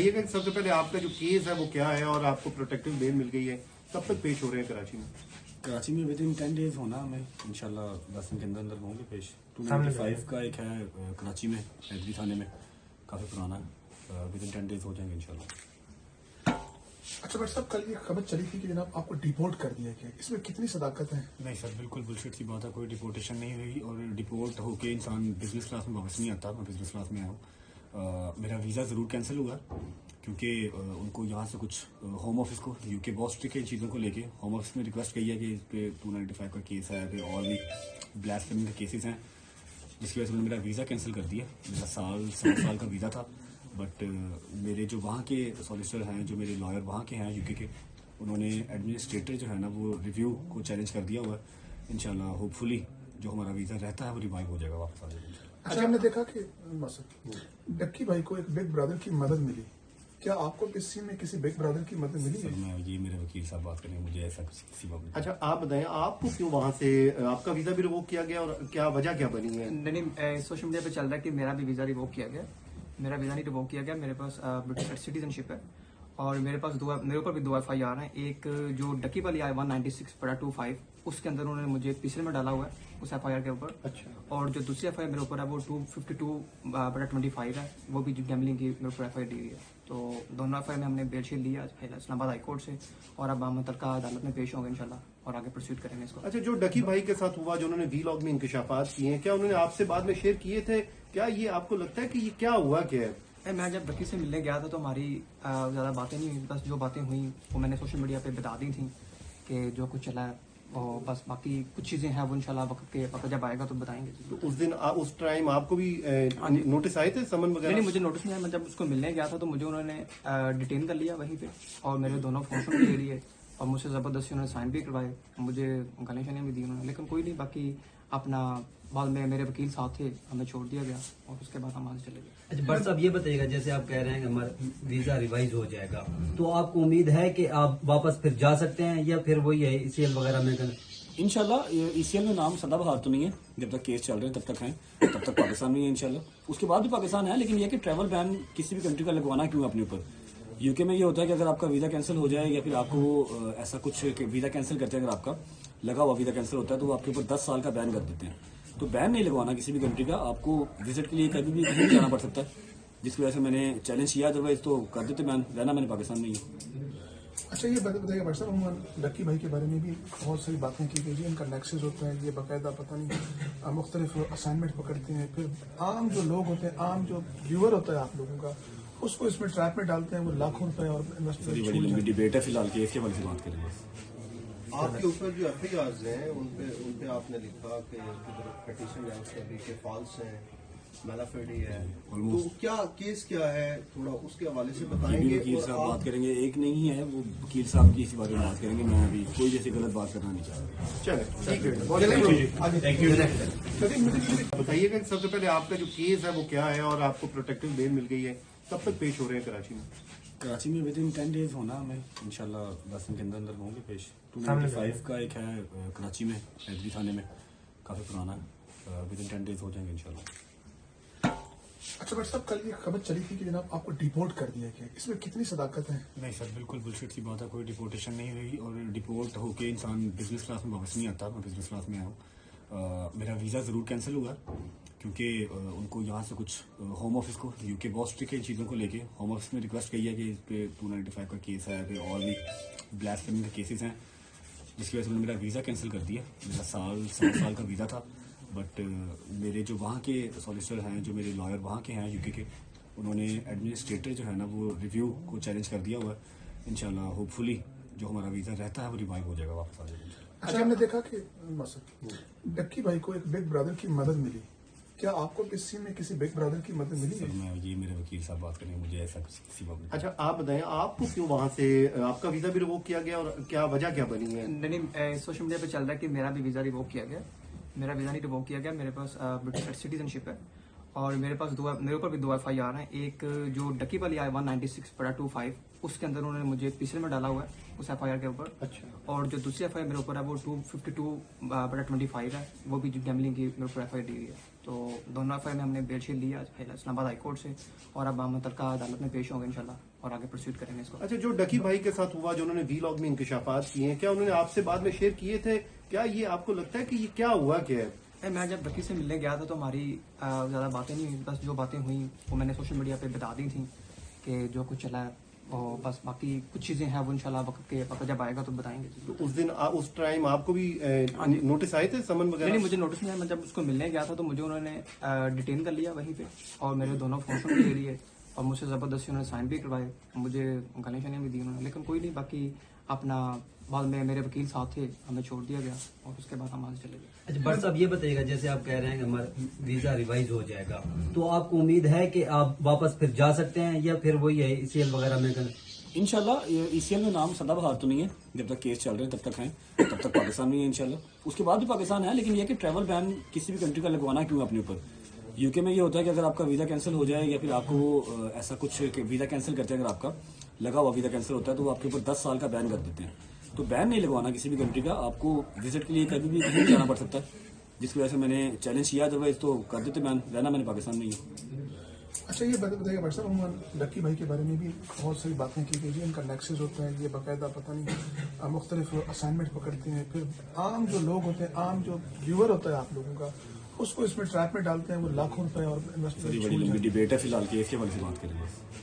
बताइएगा कि सबसे पहले आपका जो केस है वो क्या है और आपको प्रोटेक्टिव बेल मिल गई है, कब तक पेश हो रहे हैं कराची में? कराची में विद इन 10 डेज होना हमें इंशाल्लाह 10 दिन के अंदर अंदर होंगे पेश। 295 का एक है कराची में हैदरी थाने में, काफ़ी पुराना है, विद इन 10 डेज हो जाएंगे इंशाल्लाह। अच्छा बट साहब, कल ये खबर चली थी कि जनाब आपको डिपोर्ट कर दिया गया, इसमें कितनी सदाकत है? नहीं सर, बिल्कुल बुलशिट सी बात है, कोई डिपोर्टेशन नहीं हुई और डिपोर्ट होके इंसान बिजनेस क्लास में वापस नहीं आता। मैं बिजनेस क्लास में आया हूँ। मेरा वीज़ा ज़रूर कैंसिल हुआ क्योंकि उनको यहाँ से कुछ होम ऑफिस को यूके बॉस के चीज़ों को लेके होम ऑफिस में रिक्वेस्ट की है कि इस पे 295 का केस है, पे और भी ब्लास्फेमी के केसेस हैं, जिसकी वजह से उन्होंने मेरा वीज़ा कैंसिल कर दिया। मेरा साल का वीज़ा था, बट मेरे जो वहाँ के सॉलिसिटर हैं, जो मेरे लॉयर वहाँ के हैं यूके के, उन्होंने एडमिनिस्ट्रेटर जो है ना वो रिव्यू को चैलेंज कर दिया हुआ है। इंशाल्लाह होपफुली जो हमारा वीज़ा रहता है वो रिवाइव हो जाएगा, वापस आ जाएगा। अच्छा, हमने देखा कि डक्की भाई को एक बिग ब्रदर की मदद मिली, क्या आपको किसी में किसी बिग ब्रदर की मदद मिली है? मैं ये मेरे वकील साहब बात करेंगे, मुझे ऐसा किसी बात नहीं। अच्छा आप बताएं, आपको क्यों वहाँ से आपका वीजा भी रिवोक किया गया और क्या वजह क्या बनी है? नहीं, सोशल मीडिया पे चल रहा है कि मेरा भी वीज़ा रिवोक किया गया। मेरा वीज़ा नहीं रिवोक किया गया, मेरे पास ब्रिटिश सिटीजनशिप है और मेरे ऊपर भी 2 FIR हैं। एक जो डकी वाली आई 196/25, उसके अंदर उन्होंने मुझे तीसरे में डाला हुआ है उस FIR के ऊपर। अच्छा। और जो दूसरी FIR मेरे ऊपर है वो 252/25 है, वो भी गैमलिंग की मेरे ऊपर FIR दी हुई है। तो दोनों FIR में हमने बेल शीट ली आज इस्लामाबाद हाई कोर्ट से और अब हम मुतल्लिका अदालत में पेश होंगे इंशाल्लाह और आगे प्रोसीड करेंगे इसको। अच्छा, जो डकी भाई के साथ हुआ, जो उन्होंने वीलॉग में इंकशाफात किए हैं, क्या उन्होंने आपसे बाद में शेयर किए थे? क्या ये आपको लगता है कि ये क्या हुआ क्या है? मैं जब डकी से मिलने गया था तो हमारी ज़्यादा बातें नहीं हुई, बस जो बातें हुई वो मैंने सोशल मीडिया पे बता दी थी कि जो कुछ चला है, और बस बाकी कुछ चीज़ें हैं वो इंशाल्लाह वक्त जब आएगा तो बताएंगे। तो उस दिन उस टाइम आपको भी नोटिस आए थे, समन वगैरह? नहीं, मुझे नोटिस नहीं आया। मैं जब उसको मिलने गया था तो मुझे उन्होंने डिटेन कर लिया वहीं पे और मेरे दोनों फोन भी ले लिए और मुझसे ज़बरदस्ती उन्होंने साइन भी करवाए, मुझे गालियाँ शालियाँ भी दी उन्होंने, लेकिन कोई नहीं। बाकी अपना बाद में मेरे वकील साथ थे, हमें छोड़ दिया गया और उसके बाद हम वहाँ से चले गए। अच्छा बट साहब, ये बताइएगा, जैसे आप कह रहे हैं कि हमारा वीजा रिवाइज हो जाएगा, तो आपको उम्मीद है कि आप वापस फिर जा सकते हैं या फिर वही है ECL वगैरह में करें? इंशाल्लाह ECL में नाम सदाबहार तो नहीं है, जब तक केस चल रहे हैं तब तक हैं, तब तक पाकिस्तान में ही है इंशाल्लाह। उसके बाद भी पाकिस्तान है, लेकिन यह कि ट्रैवल बैन किसी भी कंट्री का लगवाना क्यों अपने ऊपर। यूके में ये होता है कि अगर आपका वीज़ा कैंसिल हो जाए या फिर आपको ऐसा कुछ वीज़ा कैंसिल करते हैं, अगर आपका लगा हुआ वीज़ा कैंसिल होता है तो वो आपके ऊपर 10 साल का बैन कर देते हैं। तो बैन नहीं लगवाना किसी भी कंट्री का, आपको विजिट के लिए कभी भी कहीं जाना पड़ सकता है, जिसकी वजह से मैंने चैलेंज किया, अदरवाइज तो कर देते बैन, रहना मैंने पाकिस्तान में ही। अच्छा, ये बताइएगा भाई साहब, डक्की भाई के बारे में भी बहुत सारी बातें की गई, इनका नेक्सस होता है, ये बाकायदा पता नहीं मुख्तलिफ असाइनमेंट पकड़ते हैं, फिर आम जो लोग होते हैं, आम जो व्यूअर होता है आप लोगों का, उसको इसमें ट्रैप में डालते हैं, वो लाखों रुपए और बड़ी लंबी डिबेट है, फिलहाल केस के बारे में बात करेंगे। आपके ऊपर जो FIRs हैं उनपे आपने लिखा कि पिटीशन है उसका भी कि फॉल्स है, मैलाफिडी है, तो क्या केस क्या है, थोड़ा उसके हवाले से बताएंगे। वकील साहब बात करेंगे, एक नहीं है वो, वकील साहब की इसी बारे में बात करेंगे। मैं अभी कोई जैसी गलत बात करना नहीं चाह रहा। चले ठीक है, बताइएगा कि सबसे पहले आपका जो केस है वो क्या है और आपको प्रोटेक्टिव बेल मिल गई है, कब तक पेश हो रहे हैं कराची में? कराची में विद इन 10 डेज होना हमें इंशाल्लाह 10 दिन के अंदर अंदर होंगे पेश। 295 का एक है कराची में हैदरी थाने में, काफ़ी पुराना है, विद इन 10 डेज हो जाएंगे इंशाल्लाह। अच्छा बट साहब, कल ये खबर चली थी कि जनाब आपको डिपोर्ट कर दिया गया, इसमें कितनी सदाकत है? नहीं सर, बिल्कुल बुलशिट सी बात है, कोई डिपोर्टेशन नहीं हुई और डिपोर्ट होके इंसान बिजनेस क्लास में वापस नहीं आता। मैं बिजनेस क्लास में आया हूँ। मेरा वीज़ा ज़रूर कैंसिल हुआ क्योंकि उनको यहाँ से कुछ होम ऑफिस को यूके बॉस के चीज़ों को लेके होम ऑफिस में रिक्वेस्ट की है कि इस पे 295 का केस है, पे और भी ब्लास्फेमी के केसेस हैं, जिसकी वजह से उन्होंने मेरा वीज़ा कैंसिल कर दिया। मेरा साल का वीज़ा था, बट मेरे जो वहाँ के सॉलिसिटर हैं, जो मेरे लॉयर वहाँ के हैं यूके के, उन्होंने एडमिनिस्ट्रेटर जो है ना वो रिव्यू को चैलेंज कर दिया हुआ है। इंशाल्लाह होपफुली जो हमारा वीज़ा रहता है वो रिवाइव हो जाएगा, वापस आ जाएगा। अच्छा, हमने देखा कि डक्की भाई को एक बिग ब्रदर की मदद मिली, क्या आपको किसी में किसी बिग ब्रदर की मदद मिली है? मैं ये मेरे वकील साहब बात करेंगे, मुझे ऐसा किसी बात नहीं। अच्छा आप बताएं, आपको क्यों वहाँ से आपका वीजा भी रिवोक किया गया और क्या वजह क्या बनी है? नहीं, सोशल मीडिया पे चल रहा है कि मेरा भी वीज़ा रिवोक किया गया। मेरा वीज़ा नहीं रिवोक किया गया, मेरे पास ब्रिटिश सिटीजनशिप है और मेरे ऊपर भी 2 FIR हैं। एक जो डक्की वाली आई 196/25 उसके अंदर उन्होंने मुझे पिछले में डाला हुआ है उस FIR के ऊपर। अच्छा। और जो दूसरी FIR मेरे ऊपर है वो 252/25 है, वो भी गैमलिंग की मेरे ऊपर FIR दी हुई है। तो दोनों FIR में हमने बेलशीट लिया आज इस्लामाबाद हाई कोर्ट से, और अब हम मुतल्लिका अदालत में पेश होंगे इंशाल्लाह और आगे प्रोसीड करेंगे इसको। अच्छा, जो डकी भाई के साथ हुआ, जो उन्होंने वीलॉग में इंकशाफात किए हैं, क्या उन्होंने आपसे बाद में शेयर किए थे? क्या ये आपको लगता है कि ये क्या हुआ क्या है? मैं जब डक्की से मिलने गया था तो हमारी ज़्यादा बातें नहीं हुई, बस जो बातें हुई वो मैंने सोशल मीडिया पे बता दी थी कि जो कुछ चला है, और बस बाकी कुछ चीज़ें हैं वो इंशाल्लाह वक्त जब आएगा तो बताएंगे। तो उस दिन उस टाइम आपको भी नोटिस आए थे, समन वगैरह? नहीं, मुझे नोटिस नहीं आया। मैं जब उसको मिलने गया था तो मुझे उन्होंने डिटेन कर लिया वहीं पे, और मेरे दोनों फोन भी ले लिए, और मुझसे ज़बरदस्ती उन्होंने साइन भी करवाए, मुझे गालियाँ शालियाँ भी दी उन्होंने, लेकिन कोई नहीं। बाकी अपना बाद में मेरे वकील साथ थे, हमें छोड़ दिया गया और उसके बाद हम वहाँ से चले गए। अच्छा बट साहब ये बताइएगा, जैसे आप कह रहे हैं कि हमारा वीजा रिवाइज हो जाएगा, तो आपको उम्मीद है कि आप वापस फिर जा सकते हैं, या फिर वही है ECL वगैरह में कर? इंशाल्लाह ECL में नाम सदाबहार तो नहीं है, जब तक केस चल रहे हैं तब तक है, तब तक पाकिस्तान में है इंशाल्लाह। उसके बाद भी पाकिस्तान है, लेकिन यह कि ट्रैवल बैन किसी भी कंट्री का लगवाना क्यों अपने ऊपर। यूके में ये होता है कि अगर आपका वीज़ा कैंसिल हो जाए, या फिर आपको ऐसा कुछ वीज़ा कैंसिल करते हैं, अगर आपका लगा हुआ वीज़ा कैंसिल होता है तो वो आपके ऊपर 10 साल का बैन कर देते हैं। तो बैन नहीं लगवाना किसी भी कंट्री का, आपको विजिट के लिए कभी भी कहीं भी जाना पड़ सकता है, जिसकी वजह से मैंने चैलेंज किया, अदरवाइज तो कर देते बैन, रहना मैंने पाकिस्तान में ही है। अच्छा ये बताइएगा भाई साहब, उन्होंने डक्की भाई के बारे में भी बहुत सारी बातें की गई, इनका नेक्सस होता है, ये बाकायदा पता नहीं मुख्तलिफ असाइनमेंट पकड़ते हैं, फिर आम जो लोग होते हैं, आम जो व्यूअर होता है आप लोगों का, उसको इसमें ट्रैप में डालते हैं, वो लाखों रुपए और बड़ी इन्वेस्टमेंट बड़ी लंबी डिबेट है फिलहाल, केस के वाले से बात करेंगे।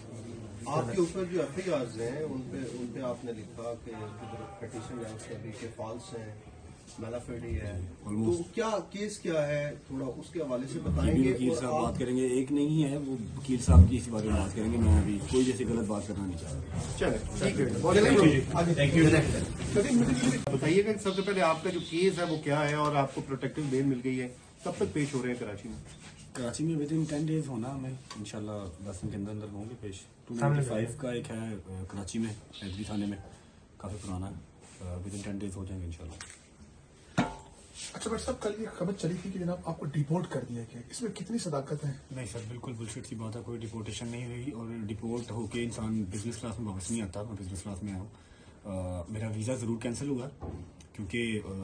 आपके ऊपर जो FIRs हैं उन पे आपने लिखा कि पिटीशन है उसका भी कि फॉल्स है, मेलाफेडी है, तो क्या केस क्या है, थोड़ा उसके हवाले से बताएंगे। वकील साहब बात करेंगे, एक नहीं है वो वकील साहब की इसी बारे में बात करेंगे, मैं अभी कोई जैसी गलत बात करना नहीं चाह रहा। चले, थैंक यू। बताइएगा कि सबसे पहले आपका जो केस है वो क्या है, और आपको प्रोटेक्टिव बेल मिल गई है, कब तक पेश हो रहे हैं कराची में? कराची में विद इन 10 डेज होना, हमें इंशाल्लाह 10 दिन के अंदर अंदर होंगे पेश। 295 का एक है कराची में, हैदरी थाने में, काफ़ी पुराना है, विद इन 10 डेज हो जाएंगे इंशाल्लाह। अच्छा बट साहब, कल ये खबर चली थी कि जनाब आपको डिपोर्ट कर दिया गया, इसमें कितनी सदाकत है? नहीं सर, बिल्कुल बुलशिट सी बात है, कोई डिपोर्टेशन नहीं हुई, और डिपोर्ट होके इंसान बिजनेस क्लास में वापस नहीं आता। मैं बिजनेस क्लास में आया हूँ। मेरा वीज़ा ज़रूर कैंसिल हुआ, क्योंकि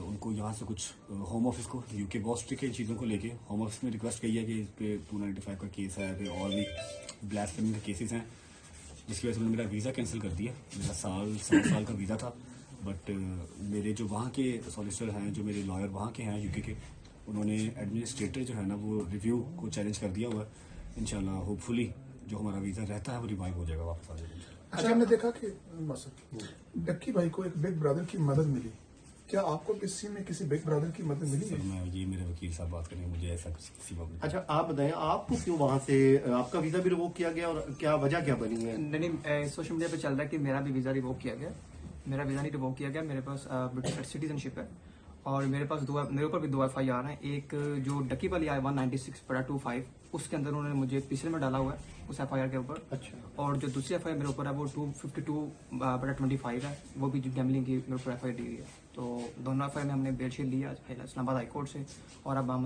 उनको यहाँ से कुछ होम ऑफिस को, यूके बहुत स्ट्रिक्ट है इन चीज़ों को लेके। होम ऑफिस ने रिक्वेस्ट की है कि इस पे 295 का केस है, फिर और भी ब्लास्फेमी के केसेस हैं, जिसकी वजह से उन्होंने मेरा वीज़ा कैंसिल कर दिया। मेरा 7 साल का वीज़ा था, बट मेरे जो वहाँ के सॉलिसिटर हैं, जो मेरे लॉयर वहाँ के हैं यूके के, उन्होंने एडमिनिस्ट्रेटर जो है ना वो रिव्यू को चैलेंज कर दिया हुआ है। इंशाल्लाह होपफुली जो हमारा वीज़ा रहता है वो रिवाइव हो जाएगा, वापस आ जाएगा। अच्छा, हमने देखा कि डक्की भाई को एक बिग ब्रदर की मदद मिली, क्या आपको इस सीन में किसी बिग ब्रदर की मदद मिली सर है? मैं ये मेरे वकील साहब बात करेंगे, मुझे ऐसा कुछ किसी बात। अच्छा, आप बताएं आपको क्यों वहां से आपका वीजा भी रिवोक किया गया, और क्या वजह क्या बनी है? नहीं, सोशल मीडिया पे चल रहा है कि मेरा भी वीज़ा रिवोक किया गया। मेरा वीज़ा नहीं रिवोक किया गया, मेरे पास ब्रिटिश सिटीजनशिप है, और मेरे ऊपर भी 2 FIR हैं। एक जो डक्की वाली आई 196/25 उसके अंदर उन्होंने मुझे पिछले में डाला हुआ है उस FIR के ऊपर। अच्छा। और जो दूसरी FIR मेरे ऊपर है वो 252/25 है, वो भी गैमलिंग की मेरे ऊपर FIR दी हुई है। तो दोनों FIR में हमने बेलशीट लिया इस्लामाबाद हाई कोर्ट से, और अब हम